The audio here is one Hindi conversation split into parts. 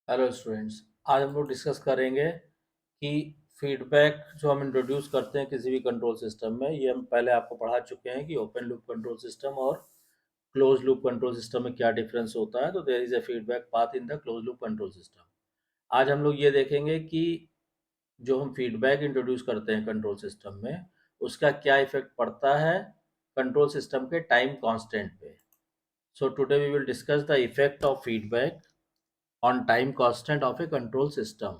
हेलो स्टूडेंट्स, आज हम लोग डिस्कस करेंगे कि फीडबैक जो हम इंट्रोड्यूस करते हैं किसी भी कंट्रोल सिस्टम में, ये हम पहले आपको पढ़ा चुके हैं कि ओपन लूप कंट्रोल सिस्टम और क्लोज लूप कंट्रोल सिस्टम में क्या डिफरेंस होता है। तो there is a feedback path in the close loop control system. आज हम लोग ये देखेंगे कि जो हम फीडबैक इंट्रोड्यूस करते हैं कंट्रोल सिस्टम में, उसका क्या इफेक्ट पड़ता है कंट्रोल सिस्टम के टाइम कांस्टेंट पे। So today we will discuss the effect of feedback on time constant of a control system.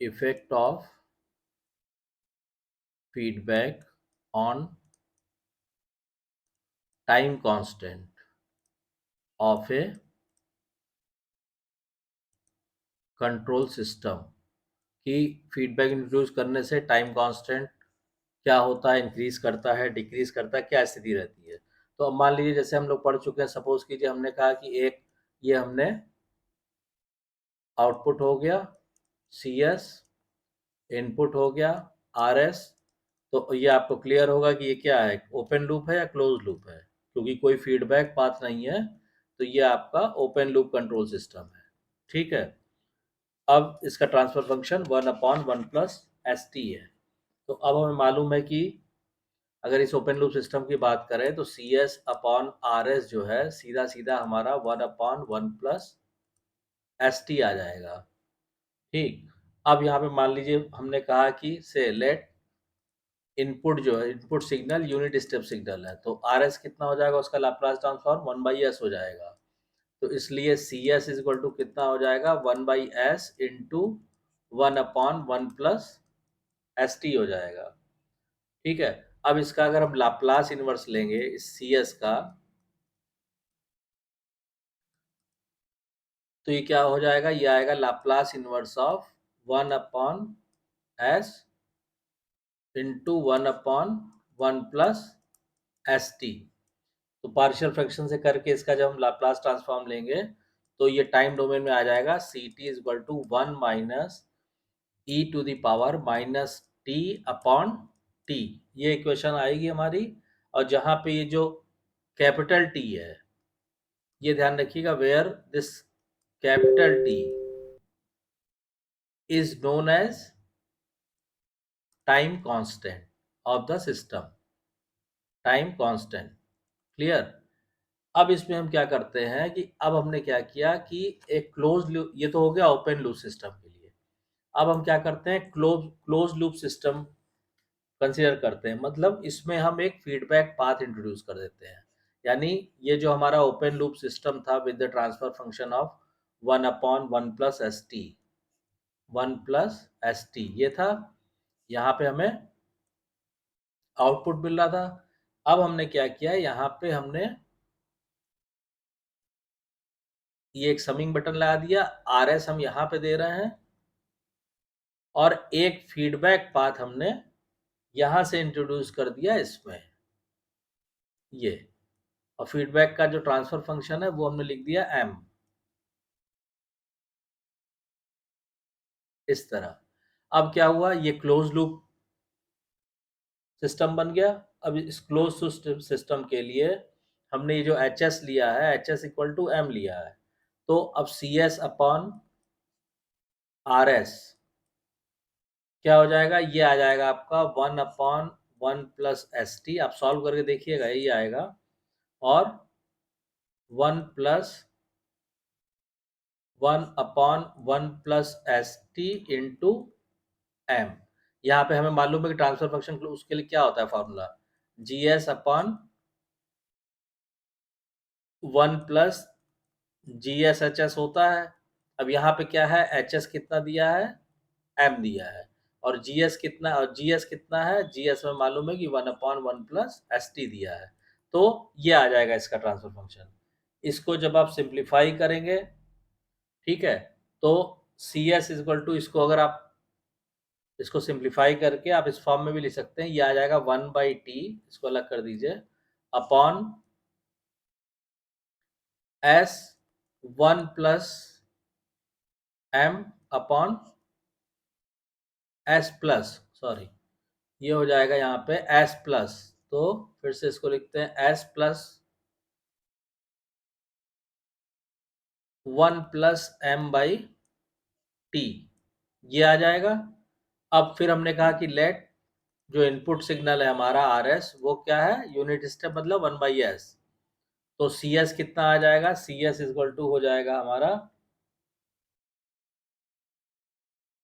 Effect of feedback on time constant of a control system कि फीडबैक इंट्रोड्यूस करने से टाइम कांस्टेंट क्या होता है, इंक्रीज करता है, डिक्रीज करता है, क्या स्थिति रहती है। तो अब मान लीजिए जैसे हम लोग पढ़ चुके हैं, सपोज कीजिए हमने कहा कि एक ये हमने आउटपुट हो गया सी एस, इनपुट हो गया आर एस। तो ये आपको क्लियर होगा कि ये क्या है, ओपन लूप है या क्लोज लूप है, क्योंकि कोई फीडबैक पाथ नहीं है। तो ये आपका ओपन लूप कंट्रोल सिस्टम है। ठीक है। अब इसका ट्रांसफर फंक्शन 1/1 + st है। तो अब हमें मालूम है कि अगर इस ओपन लूप सिस्टम की बात करें तो C S upon R S जो है सीधा सीधा हमारा 1/1 + st आ जाएगा। ठीक। अब यहाँ पे मान लीजिए हमने कहा कि से लेट इनपुट जो है, input signal unit step signal है, तो आर एस कितना हो जाएगा, उसका लाप्लास ट्रांसफॉर्म 1/s हो जाएगा। तो इसलिए C S is equal to कितना हो जाएगा, 1/s इंटू 1/1 + st हो जाएगा। ठीक है। अब इसका अगर हम लाप्लास इनवर्स लेंगे इस सी एस का, तो ये क्या हो जाएगा, ये आएगा Laplace inverse of 1/s into 1/1 + st। तो पार्शियल फ्रैक्शन से करके इसका जब हम लाप्लास ट्रांसफॉर्म लेंगे तो ये टाइम डोमेन में आ जाएगा C T is equal to 1 - e⁻टी ये इक्वेशन आएगी हमारी। और जहां पे ये जो कैपिटल टी है, ये ध्यान रखिएगा, where this capital T is known as time constant of the system, time constant. Clear. अब इसमें हम क्या करते हैं कि अब हमने क्या किया कि एक क्लोज लूप, ये तो हो गया ओपन लूप सिस्टम के लिए। अब हम क्या करते हैं, क्लोज लूप सिस्टम कंसीडर करते हैं। मतलब इसमें हम एक फीडबैक पाथ इंट्रोड्यूस कर देते हैं। यानी ये जो हमारा ओपन लूप सिस्टम था with the transfer function of 1/1 + st, 1 + st ये था। यहाँ पे हमें आउटपुट मिल रहा था। अब हमने क्या किया, यहाँ पे हमने ये एक समिंग बटन लगा दिया, आर एस हम यहाँ पे दे रहे हैं, और एक फीडबैक पाथ हमने यहां से इंट्रोड्यूस कर दिया इसमें, ये। और फीडबैक का जो ट्रांसफर फंक्शन है वो हमने लिख दिया एम, इस तरह। अब क्या हुआ, ये क्लोज लूप सिस्टम बन गया। अब इस क्लोज सिस्टम के लिए हमने ये जो एच एस लिया है, H S equal to M लिया है। तो अब C S upon R S क्या हो जाएगा, ये आ जाएगा आपका 1/1 + st। आप सॉल्व करके देखिएगा, यही आएगा। और 1/1 + st इंटू एम। यहाँ पे हमें मालूम है कि ट्रांसफर फंक्शन उसके लिए क्या होता है, formula G S upon 1 + GSHS होता है। अब यहाँ पे क्या है, एच एस कितना दिया है, एम दिया है। और जी एस कितना, और जी एस कितना है, जी एस में मालूम है कि 1/1 + st दिया है। तो ये आ जाएगा इसका ट्रांसफर फंक्शन। इसको जब आप सिंप्लीफाई करेंगे, ठीक है, तो सी एस इजक्वल टू, इसको अगर आप इसको सिंप्लीफाई करके आप इस फॉर्म में भी लिख सकते हैं, ये आ जाएगा 1/t, इसको अलग कर दीजिए, upon s 1 + m upon s plus, sorry, ये हो जाएगा यहाँ पे s प्लस। तो फिर से इसको लिखते हैं s plus 1 plus M by T, ये आ जाएगा। अब फिर हमने कहा कि लेट जो इनपुट सिग्नल है हमारा आर एस, वो क्या है, यूनिट स्टेप मतलब 1/s। तो सी एस कितना आ जाएगा, सी एस इक्वल टू हो जाएगा हमारा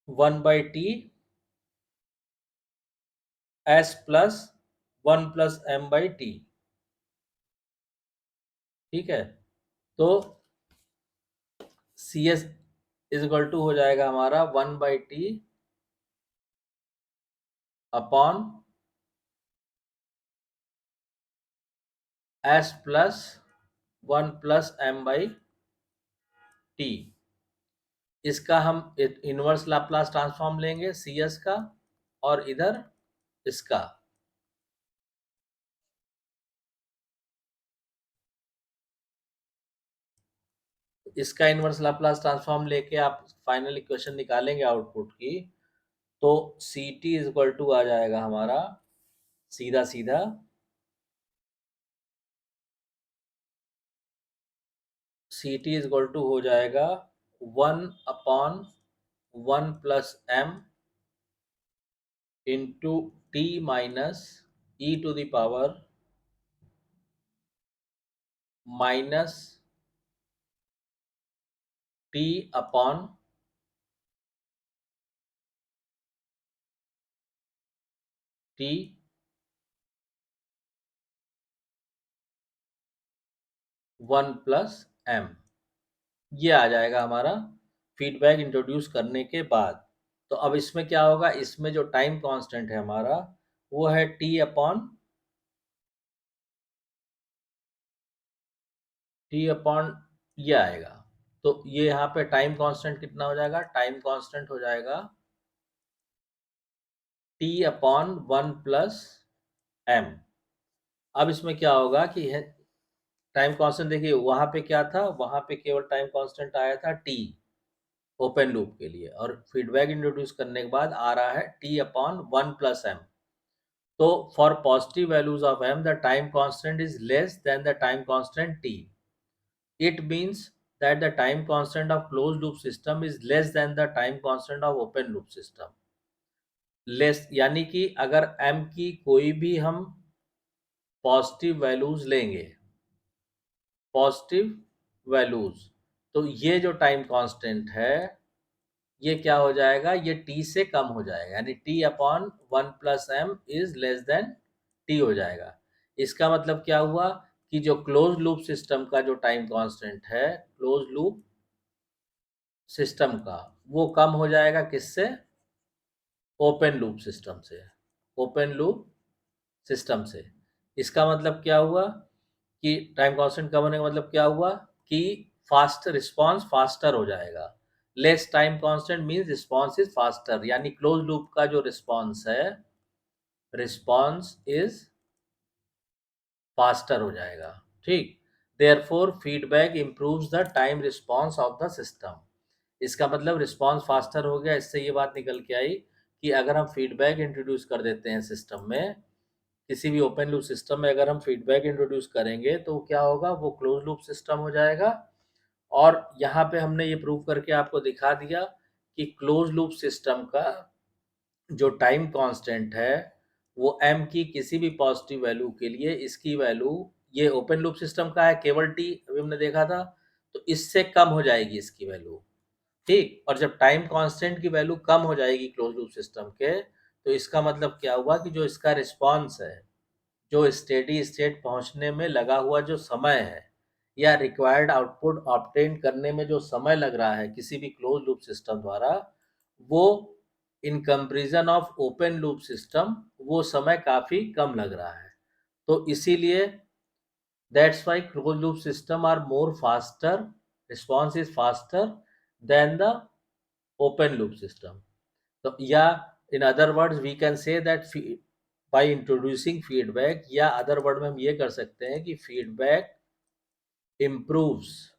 1/t S plus 1 plus M by T. ठीक है, तो सी एस इक्वल टू हो जाएगा हमारा 1/t upon S plus 1 plus M by T. इसका हम इनवर्स लाप्लास ट्रांसफॉर्म लेंगे सी एस का, और इधर इसका। इसका इनवर्स लाप्लास ट्रांसफॉर्म लेके आप फाइनल इक्वेशन निकालेंगे आउटपुट की, तो c T is equal to आ जाएगा हमारा सीधा सीधा c T is equal to हो जाएगा 1/1 plus m into t minus e to the power minus t upon t 1 plus m. ये आ जाएगा हमारा फीडबैक इंट्रोड्यूस करने के बाद। तो अब इसमें क्या होगा, इसमें जो टाइम कांस्टेंट है हमारा वो है टी अपॉन ये आएगा। तो ये यहाँ पे टाइम कांस्टेंट कितना हो जाएगा, टाइम कांस्टेंट हो जाएगा टी अपॉन 1 प्लस एम। अब इसमें क्या होगा कि टाइम कांस्टेंट देखिए, वहां पे क्या था, वहां पे केवल टाइम कांस्टेंट आया था टी ओपन लूप के लिए, और फीडबैक इंट्रोड्यूस करने के बाद आ रहा है टी अपॉन 1 प्लस एम। तो for positive values of m the time constant is less than the time constant t. It means that the time constant of closed loop system is less than the time constant of open loop system. Less यानी कि अगर m की कोई भी हम पॉजिटिव वैल्यूज लेंगे, पॉजिटिव वैल्यूज, तो ये जो टाइम कांस्टेंट है ये क्या हो जाएगा, ये t से कम हो जाएगा, यानी t upon 1 plus M is less than t हो जाएगा। इसका मतलब क्या हुआ कि जो क्लोज लूप सिस्टम का जो टाइम कांस्टेंट है, क्लोज लूप सिस्टम का, वो कम हो जाएगा किससे, ओपन लूप सिस्टम से, ओपन लूप सिस्टम से। इसका मतलब क्या हुआ कि टाइम कांस्टेंट कम होने का मतलब क्या हुआ कि फास्ट रिस्पांस फास्टर हो जाएगा। Less time constant means response is faster, यानी क्लोज लूप का जो रिस्पांस है, रिस्पांस इज फास्टर हो जाएगा। ठीक, therefore feedback improves the time response of the system. इसका मतलब रिस्पांस फास्टर हो गया। इससे ये बात निकल के आई कि अगर हम फीडबैक इंट्रोड्यूस कर देते हैं सिस्टम में, किसी भी ओपन लूप सिस्टम में अगर हम फीडबैक इंट्रोड्यूस करेंगे तो क्या होगा, वो क्लोज लूप सिस्टम हो जाएगा। और यहाँ पे हमने ये प्रूव करके आपको दिखा दिया कि क्लोज लूप सिस्टम का जो टाइम कांस्टेंट है वो m की किसी भी पॉजिटिव वैल्यू के लिए, इसकी वैल्यू, ये ओपन लूप सिस्टम का है केवल t, अभी हमने देखा था, तो इससे कम हो जाएगी इसकी वैल्यू। ठीक, और जब टाइम कांस्टेंट की वैल्यू कम हो जाएगी क्लोज लूप सिस्टम के, तो इसका मतलब क्या हुआ कि जो इसका रिस्पांस है, जो स्टेडी स्टेट पहुंचने में लगा हुआ जो समय है, या रिक्वायर्ड आउटपुट ऑब्टेन करने में जो समय लग रहा है किसी भी क्लोज लूप सिस्टम द्वारा, वो in comparison of open loop system वो समय काफी कम लग रहा है। तो इसीलिए that's why close loop system are more faster, response is faster than the open loop system. तो या in other words we can say that by introducing feedback, या अदर वर्ड में हम ये कर सकते हैं कि फीडबैक इम्प्रूव्स,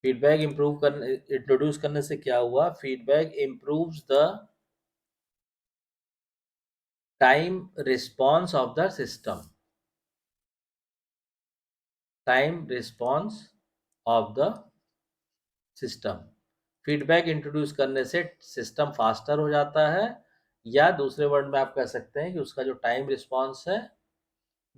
फीडबैक इम्प्रूव करने, इंट्रोड्यूस करने से क्या हुआ, feedback improves the time response of the system, time response of the system. Feedback introduce करने से सिस्टम फास्टर हो जाता है, या दूसरे वर्ड में आप कह सकते हैं कि उसका जो टाइम रिस्पॉन्स है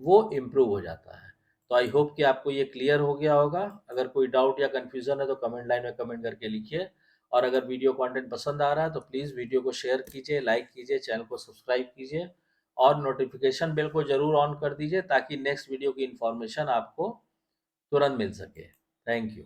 वो इम्प्रूव हो जाता है। तो आई होप कि आपको ये क्लियर हो गया होगा। अगर कोई डाउट या कन्फ्यूज़न है तो कमेंट लाइन में कमेंट करके लिखिए, और अगर वीडियो कंटेंट पसंद आ रहा है तो प्लीज़ वीडियो को शेयर कीजिए, लाइक कीजिए, चैनल को सब्सक्राइब कीजिए और नोटिफिकेशन बेल को ज़रूर ऑन कर दीजिए ताकि नेक्स्ट वीडियो की इन्फॉर्मेशन आपको तुरंत मिल सके। Thank you.